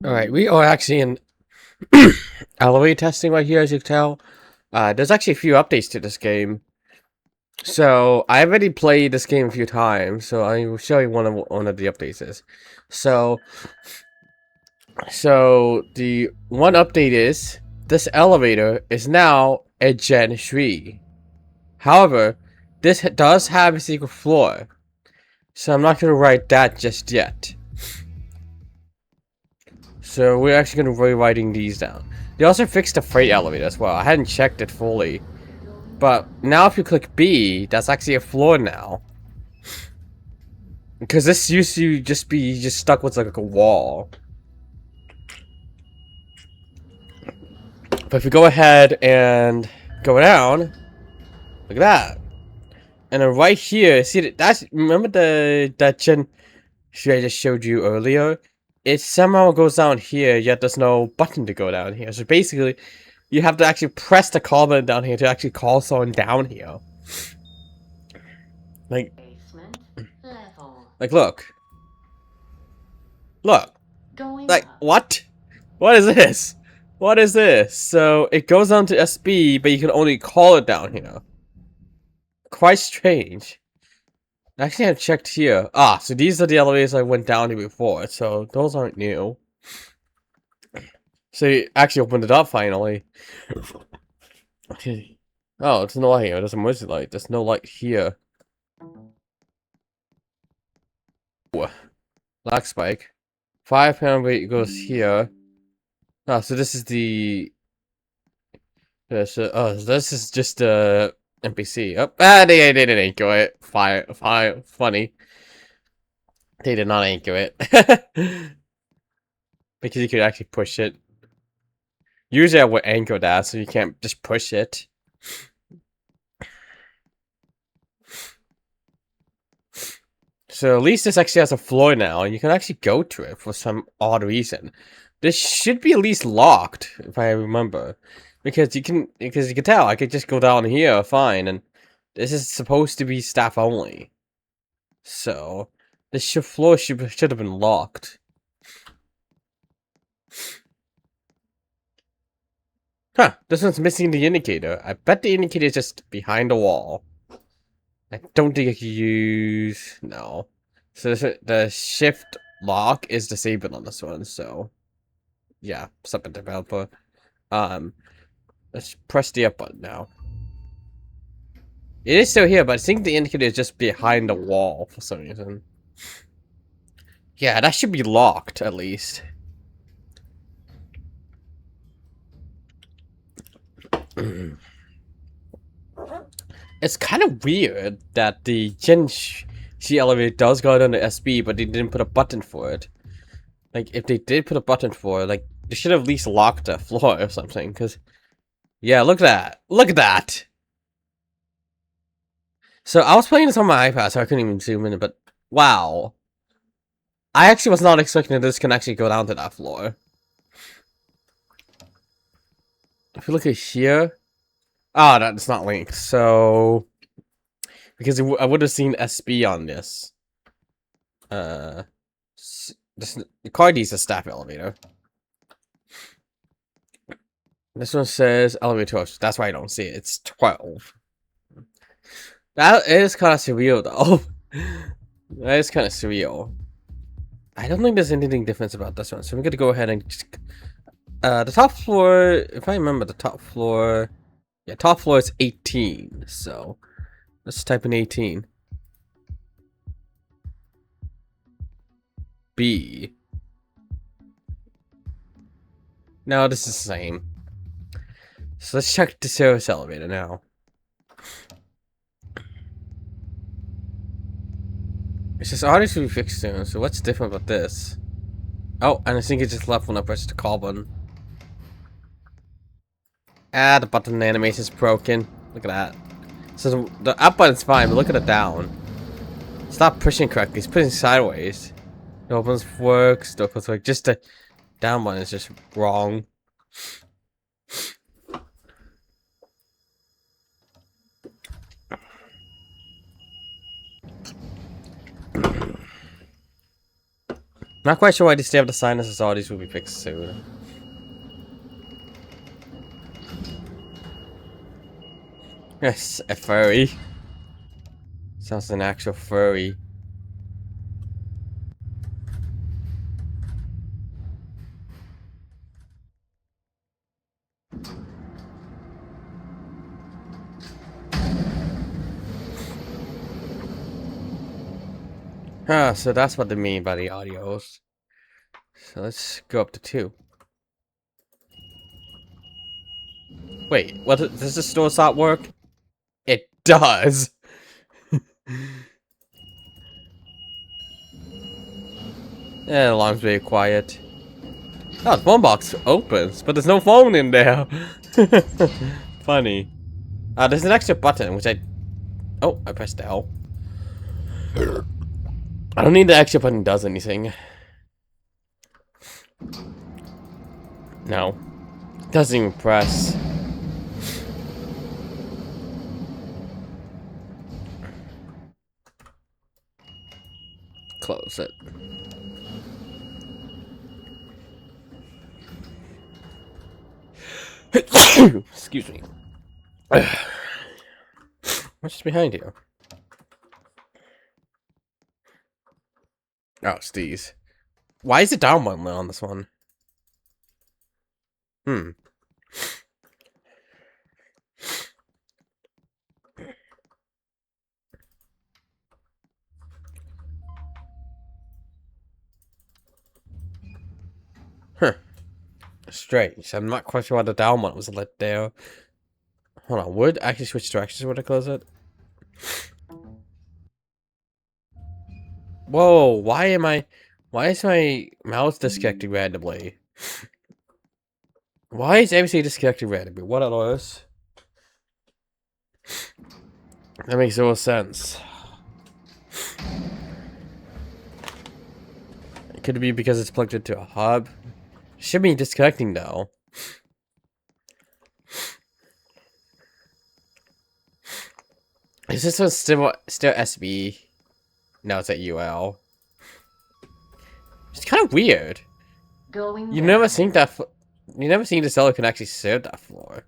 Alright, we are actually in elevator testing right here, as you can tell. There's actually a few updates to this game. So, I already played this game a few times, so I will show you one of the updates is. So, the one update is, this elevator is now a Gen 3. However, this does have a secret floor, so I'm not going to write that just yet. So we're actually going to be writing these down. They also fixed the freight elevator as well. I hadn't checked it fully. But now if you click B, that's actually a floor now. Because this used to just be stuck with like a wall. But if you go ahead and go down, look at that. And then right here, see that's remember that Gen I just showed you earlier? It somehow goes down here, yet there's no button to go down here. So basically, you have to actually press the call button down here to actually call someone down here. Like, look. Look. Like, what? What is this? What is this? So, it goes down to SB, but you can only call it down here. Quite strange. Actually, I've checked here. Ah, so these are the elevators I went down to before, so those aren't new. So, you actually opened it up finally. Okay. Oh, there's no light here. There's a emergency light. There's no light here. Black spike. 5 pound weight goes here. Ah, so this is the. Oh, this is just NPC. Oh, they didn't anchor it. Funny. They did not anchor it because you could actually push it. Usually, I would anchor that, so you can't just push it. So at least this actually has a floor now, and you can actually go to it for some odd reason. This should be at least locked, if I remember, because you can tell I could just go down here, fine, and this is supposed to be staff only. So this floor should have been locked. Huh? This one's missing the indicator. I bet the indicator is just behind the wall. I don't think I can use no. So the shift lock is disabled on this one, so yeah, something developer. Let's press the up button now. It is still here, but I think the indicator is just behind the wall for some reason. Yeah, that should be locked at least. It's kind of weird that the Gen C elevator does go down to SB, but they didn't put a button for it. Like, if they did put a button for it, like, they should have at least locked the floor or something, because... Yeah, look at that. Look at that! So, I was playing this on my iPad, so I couldn't even zoom in, but... Wow. I actually was not expecting that this can actually go down to that floor. If you look at here... Oh, that's not linked, so... Because I would have seen SB on this. The car needs a staff elevator. This one says elevator 12. That's why I don't see it. It's 12. That is kind of surreal, though. That is kind of surreal. I don't think there's anything different about this one, so I'm gonna go ahead and just... the top floor, if I remember the top floor... Yeah, top floor is 18, so... Let's type in 18. B. No, this is the same. So let's check the service elevator now. It says audio to be fixed soon, so what's different about this? Oh, and I think it just left when I pressed the call button. Ah, the button animation is broken. Look at that. So the up button's fine, but look at the down. Stop pushing correctly. It's pushing sideways. The opens works. The opens work. Just the down button is just wrong. Not quite sure why they still have the sign that says all these will be fixed soon. Yes, a furry. Sounds like an actual furry. Ah, so that's what they mean by the audios. So let's go up to 2. Wait, what? Does the store stop work? It does! Yeah, the alarm's very quiet. Oh, the phone box opens, but there's no phone in there. Funny. There's an extra button, which I... Oh, I pressed L. I don't need the extra button does anything. No. Doesn't even press. Close it. Excuse me. What's behind you? Oh, it's these. Why is it down one on this one? Hmm. Huh. Strange. I'm not quite sure why the down one was lit there. Hold on. Would actually switch directions when I close it? Whoa. Why is my mouse disconnecting randomly? Why is everything disconnecting randomly? What are those? That makes no sense. Could it be because it's plugged into a hub? Should be disconnecting though. Is this one still SB? No, it's at UL. It's kind of weird. You never think that. You never seen the seller can actually serve that floor.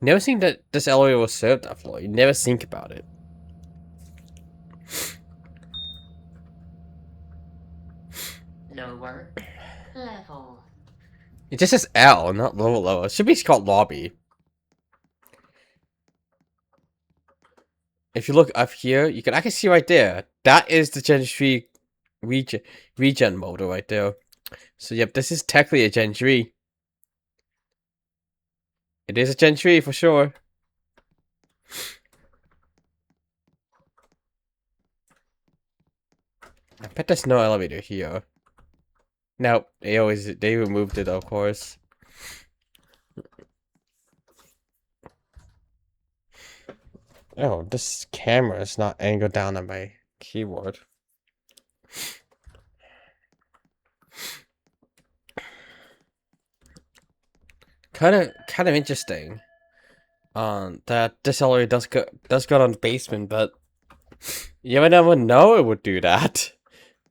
Never seen that this elevator will serve that floor. You never think about it. Lower level. It just says L, not lower. It should be called lobby. If you look up here, you can actually see right there. That is the Gen 3 regen model right there. So yep, this is technically a Gen 3. It is a Gen 3 for sure. I bet there's no elevator here. Nope, they removed it, of course. Oh, this camera is not angled down on my keyboard. Kind of interesting. That this elevator does go down the basement, but you would never know it would do that.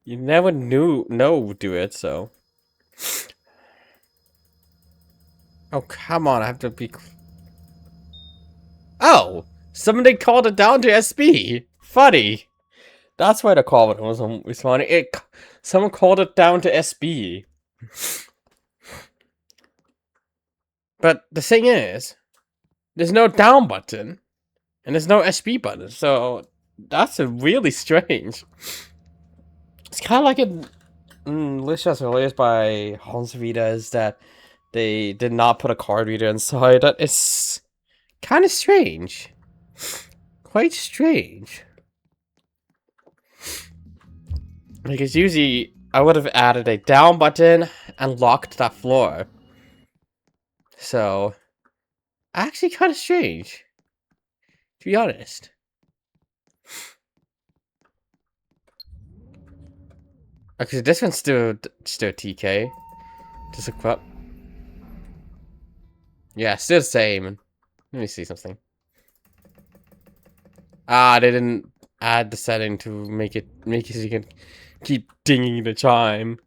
You never know it would do it, so. Oh, come on, I have to be... Oh! Somebody called it down to SB! Funny! That's why the call button was responding. Someone called it down to SB. But the thing is, there's no down button, and there's no SB button, so that's really strange. It's kind of like in Licious released by Hans Vidas that they did not put a card reader inside. That is kind of strange. Quite strange. Because usually I would have added a down button and locked that floor. So, actually kind of strange, to be honest. Okay, this one's still TK. Just look up. Yeah, still the same. Let me see something. Ah, they didn't. add the setting to make it so you can keep dinging the chime.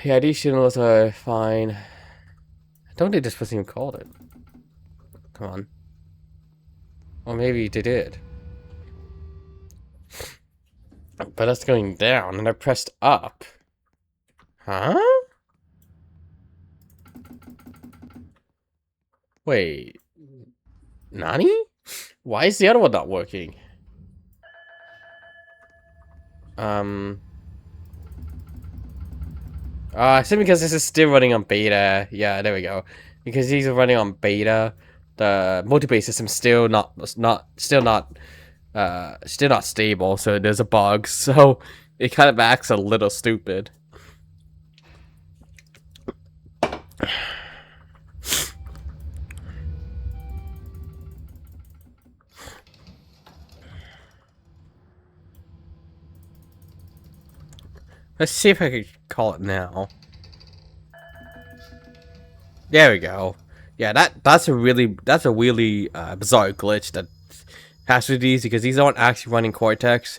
Yeah, these signals are fine. I don't think this person even called it. Come on. Or maybe they did. But that's going down, and I pressed up. Huh? Wait. Nani? Why is the other one not working? I think because this is still running on beta. Yeah, there we go. Because these are running on beta, the multi-base system's still not stable, so there's a bug, so it kind of acts a little stupid. Let's see if I can call it now. There we go. Yeah, that's a really bizarre glitch that has with these, because these aren't actually running Cortex.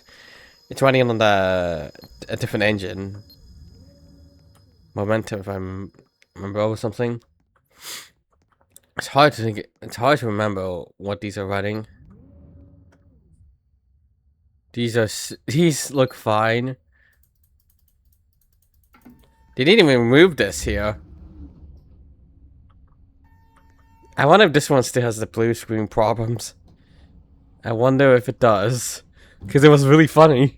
It's running on a different engine. Momentum, if I remember, or something. It's hard to think. It's hard to remember what these are running. These look fine. They didn't even remove this here. I wonder if this one still has the blue screen problems. I wonder if it does, because it was really funny.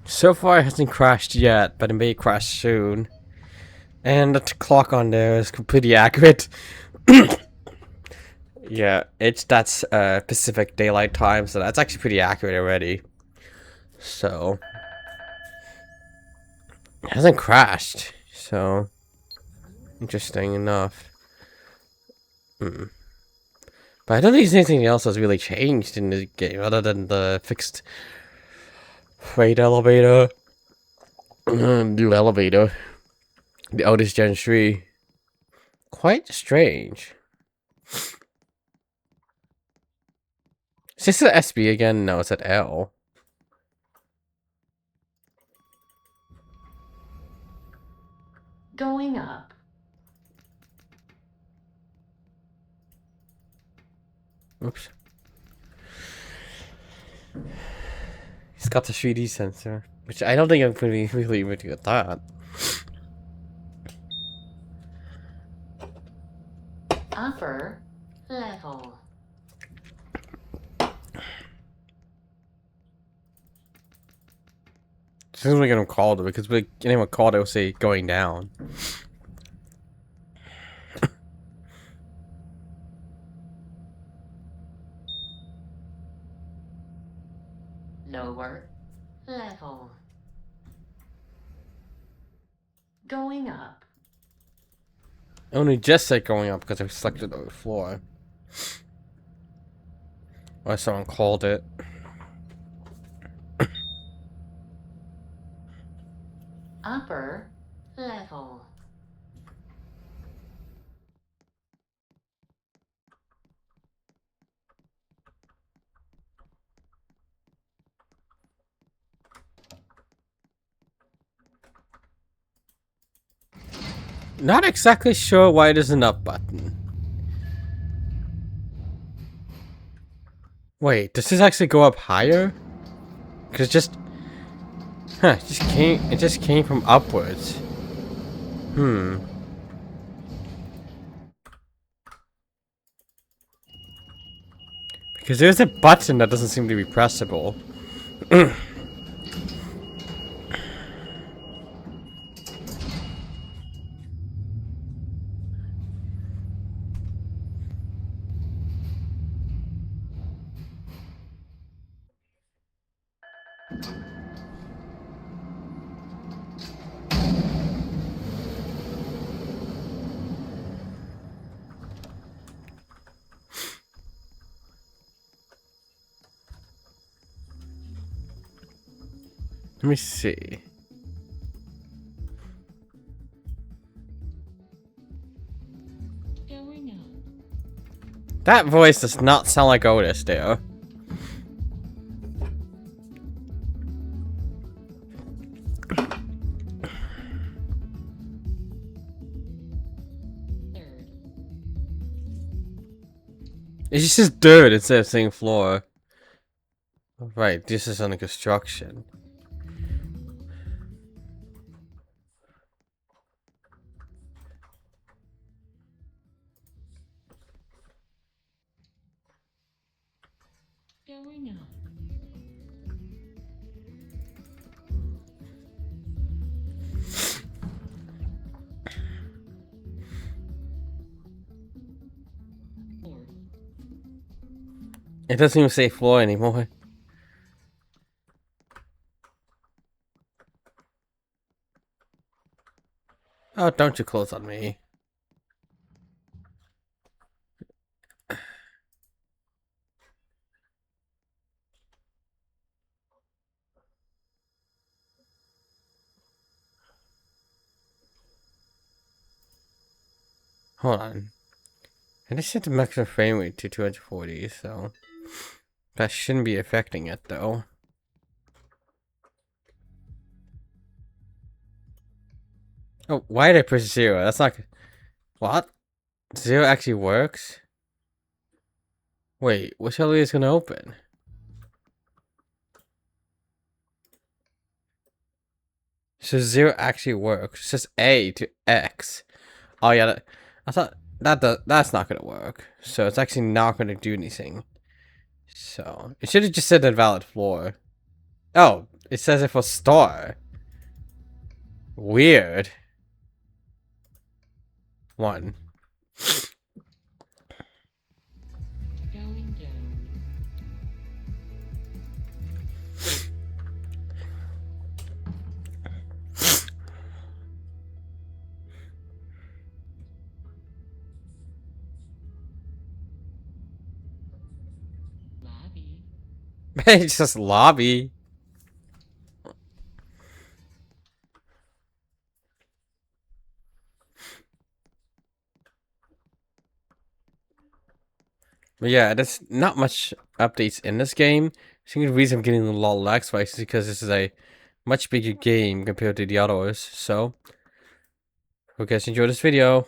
So far, it hasn't crashed yet, but it may crash soon. And the clock on there is completely accurate. Yeah, that's Pacific Daylight Time, so that's actually pretty accurate already. So it hasn't crashed, so interesting enough. But I don't think anything else has really changed in the game other than the fixed freight elevator, new elevator, the Otis Gen 3. Quite strange. Is this at SB again? No, it's at L. Going up. Oops. He's got the 3D sensor, which I don't think I'm going to be really able to get that. Upper level. As soon as we get him called, because we get him called, it will say going down. Lower level. Going up. I only just said going up because I selected the floor. Or someone called it. Upper level. Not exactly sure why there's an up button. Wait, does this actually go up higher? Because it just came from upwards. Because there's a button that doesn't seem to be pressable. Let me see. Going up. That voice does not sound like Otis, dude. Third. It's just dirt instead of saying floor. Right, this is under construction. Going up. Fourth. It doesn't even say floor anymore. Oh, don't you close on me. Hold on. I just set the maximum frame rate to 240, so that shouldn't be affecting it though. Oh, why did I press 0? That's not... What? 0 actually works? Wait, which LED is gonna open? So 0 actually works. It's just A to X. Oh yeah, I thought that's not gonna work. So it's actually not gonna do anything. So it should have just said invalid floor. Oh, it says it for star. Weird. 1. Going down. Lobby. It's just lobby. But yeah, there's not much updates in this game. I think the reason I'm getting a lot of lag spikes is because this is a much bigger game compared to the others. So, hope you guys enjoyed this video.